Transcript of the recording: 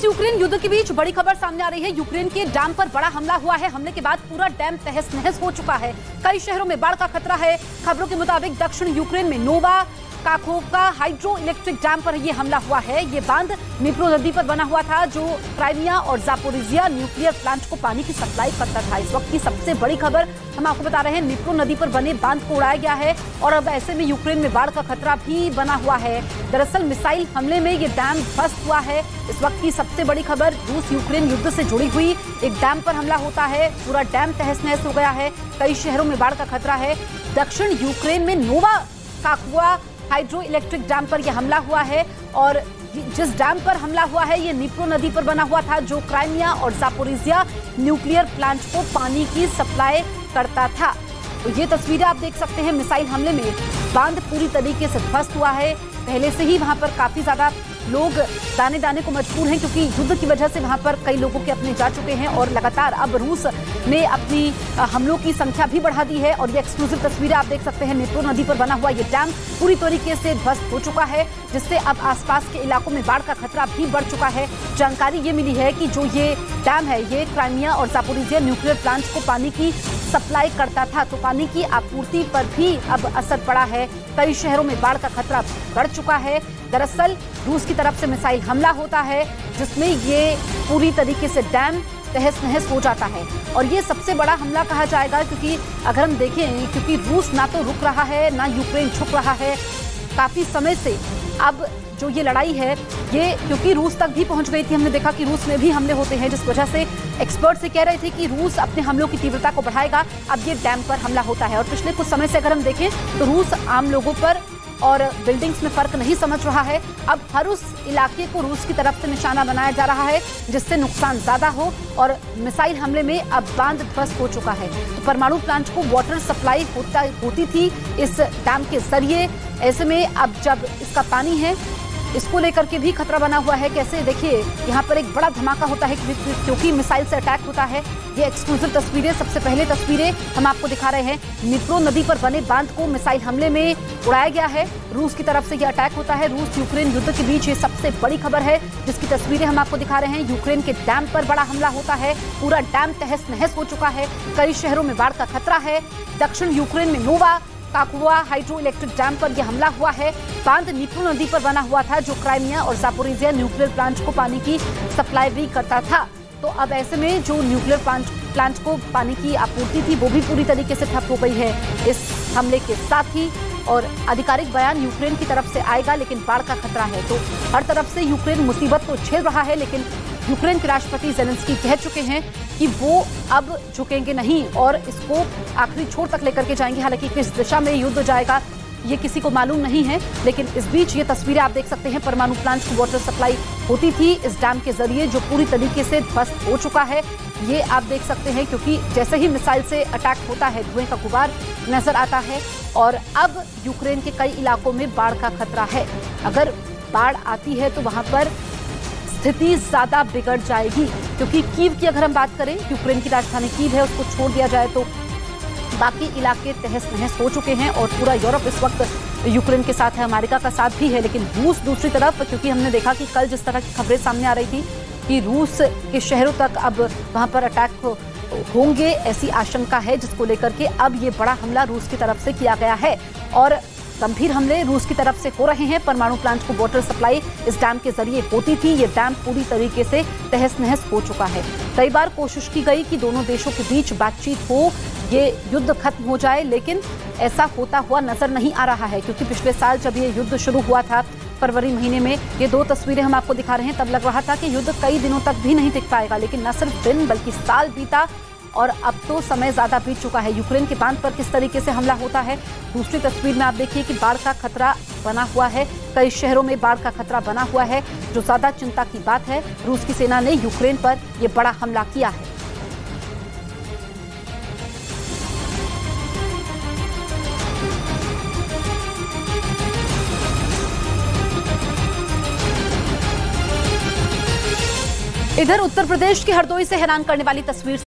रूस यूक्रेन युद्ध के बीच बड़ी खबर सामने आ रही है। यूक्रेन के डैम पर बड़ा हमला हुआ है। हमले के बाद पूरा डैम तहस नहस हो चुका है। कई शहरों में बाढ़ का खतरा है। खबरों के मुताबिक दक्षिण यूक्रेन में नोवा काखोवका हाइड्रो इलेक्ट्रिक डैम पर यह हमला हुआ है। ये बांध नीप्रो नदी पर बना हुआ था जो क्राइमिया और जापोरिजिया न्यूक्लियर प्लांट को पानी की सप्लाई करता था। इस वक्त की सबसे बड़ी खबर हम आपको बता रहे हैं, नीप्रो नदी पर बने बांध को उड़ाया गया है और अब ऐसे में यूक्रेन में बाढ़ का खतरा भी बना हुआ है। दरअसल मिसाइल हमले में ये डैम ध्वस्त हुआ है। इस वक्त की सबसे बड़ी खबर, रूस यूक्रेन युद्ध से जुड़ी हुई एक डैम पर हमला होता है। पूरा डैम तहस नहस हो गया है। कई शहरों में बाढ़ का खतरा है। दक्षिण यूक्रेन में नोवा काखोवा हाइड्रो इलेक्ट्रिक डैम पर यह हमला हुआ है और जिस डैम पर हमला हुआ है ये नीप्रो नदी पर बना हुआ था जो क्राइमिया और जापोरिजिया न्यूक्लियर प्लांट को पानी की सप्लाई करता था। तो ये तस्वीरें आप देख सकते हैं। मिसाइल हमले में बांध पूरी तरीके से ध्वस्त हुआ है। पहले से ही वहां पर काफी ज्यादा लोग दाने दाने को मजबूर हैं क्योंकि युद्ध की वजह से वहां पर कई लोगों के अपने जा चुके हैं और लगातार अब रूस ने अपनी हमलों की संख्या भी बढ़ा दी है। और ये एक्सक्लूसिव तस्वीरें आप देख सकते हैं। नीप्रो नदी पर बना हुआ ये डैम पूरी तरीके से ध्वस्त हो चुका है जिससे अब आसपास के इलाकों में बाढ़ का खतरा भी बढ़ चुका है। जानकारी ये मिली है कि जो ये डैम है ये क्राइमिया और जापोरिजिया न्यूक्लियर प्लांट को पानी की सप्लाई करता था, तो पानी की आपूर्ति पर भी अब असर पड़ा है। कई शहरों में बाढ़ का खतरा बढ़ चुका है। दरअसल रूस की तरफ से मिसाइल हमला होता है जिसमें ये पूरी तरीके से डैम तहस नहस हो जाता है और ये सबसे बड़ा हमला कहा जाएगा क्योंकि अगर हम देखें क्योंकि रूस ना तो रुक रहा है ना यूक्रेन झुक रहा है काफी समय से। अब जो ये लड़ाई है ये क्योंकि रूस तक भी पहुंच गई थी, हमने देखा कि रूस में भी हमले होते हैं जिस वजह से एक्सपर्ट से कह रहे थे कि रूस अपने हमलों की तीव्रता को बढ़ाएगा। अब ये डैम पर हमला होता है और पिछले कुछ समय से अगर हम देखें तो रूस आम लोगों पर और बिल्डिंग्स में फर्क नहीं समझ रहा है। अब हर उस इलाके को रूस की तरफ से निशाना बनाया जा रहा है जिससे नुकसान ज्यादा हो और मिसाइल हमले में अब बांध ध्वस्त हो चुका है। तो परमाणु प्लांट को वाटर सप्लाई होती थी इस डैम के जरिए। ऐसे में अब जब इसका पानी है इसको लेकर के भी खतरा बना हुआ है। कैसे देखिए यहाँ पर एक बड़ा धमाका होता है क्योंकि मिसाइल से अटैक होता है। ये एक्सक्लूसिव तस्वीरें, सबसे पहले तस्वीरें हम आपको दिखा रहे हैं। नीप्रो नदी पर बने बांध को मिसाइल हमले में उड़ाया गया है। रूस की तरफ से ये अटैक होता है। रूस यूक्रेन युद्ध के बीच ये सबसे बड़ी खबर है जिसकी तस्वीरें हम आपको दिखा रहे हैं। यूक्रेन के डैम पर बड़ा हमला होता है। पूरा डैम तहस नहस हो चुका है। कई शहरों में बाढ़ का खतरा है। दक्षिण यूक्रेन में नोवा काखोवा हाइड्रो इलेक्ट्रिक डैम पर यह हमला हुआ है। बांध नीप्रो नदी पर बना हुआ था जो क्राइमिया और जापोरिजिया न्यूक्लियर प्लांट को पानी की सप्लाई भी करता था। तो अब ऐसे में जो न्यूक्लियर प्लांट को पानी की आपूर्ति थी वो भी पूरी तरीके से ठप हो गई है इस हमले के साथ ही। और आधिकारिक बयान यूक्रेन की तरफ से आएगा लेकिन बाढ़ का खतरा है। तो हर तरफ से यूक्रेन मुसीबत तो झेल रहा है लेकिन यूक्रेन के राष्ट्रपति ज़ेलेंस्की कह चुके हैं कि वो अब झुकेंगे नहीं और इसको आखिरी छोर तक लेकर के जाएंगे। हालांकि किस दिशा में युद्ध जाएगा ये किसी को मालूम नहीं है लेकिन इस बीच ये तस्वीरें आप देख सकते हैं। परमाणु प्लांट को वाटर सप्लाई होती थी इस डैम के जरिए जो पूरी तरीके से ध्वस्त हो चुका है। ये आप देख सकते हैं क्योंकि जैसे ही मिसाइल से अटैक होता है धुएं का गुबार नजर आता है और अब यूक्रेन के कई इलाकों में बाढ़ का खतरा है। अगर बाढ़ आती है तो वहां पर स्थिति ज्यादा बिगड़ जाएगी क्योंकि कीव की अगर हम बात करें, यूक्रेन की राजधानी कीव है, उसको छोड़ दिया जाए तो बाकी इलाके तहस नहस हो चुके हैं और पूरा यूरोप इस वक्त यूक्रेन के साथ है, अमेरिका का साथ भी है। लेकिन रूस दूसरी तरफ, क्योंकि हमने देखा कि कल जिस तरह की खबरें सामने आ रही थी कि रूस के शहरों तक अब वहां पर अटैक होंगे ऐसी आशंका है जिसको लेकर के अब ये बड़ा हमला रूस की तरफ से किया गया है और गंभीर हमले रूस की तरफ से हो रहे हैं। परमाणु प्लांट को वाटर सप्लाई इस डैम के जरिए होती थी। ये डैम पूरी तरीके से तहस नहस हो चुका है। कई बार कोशिश की गई कि दोनों देशों के बीच बातचीत हो, ये युद्ध खत्म हो जाए लेकिन ऐसा होता हुआ नजर नहीं आ रहा है क्योंकि पिछले साल जब ये युद्ध शुरू हुआ था फरवरी महीने में, ये दो तस्वीरें हम आपको दिखा रहे हैं, तब लग रहा था कि युद्ध कई दिनों तक भी नहीं टिक पाएगा लेकिन न सिर्फ दिन बल्कि साल बीता और अब तो समय ज्यादा बीत चुका है। यूक्रेन के बांध पर किस तरीके से हमला होता है दूसरी तस्वीर में आप देखिए कि बाढ़ का खतरा बना हुआ है। कई शहरों में बाढ़ का खतरा बना हुआ है। जो ज्यादा चिंता की बात है, रूस की सेना ने यूक्रेन पर यह बड़ा हमला किया है। इधर उत्तर प्रदेश के हरदोई से हैरान करने वाली तस्वीर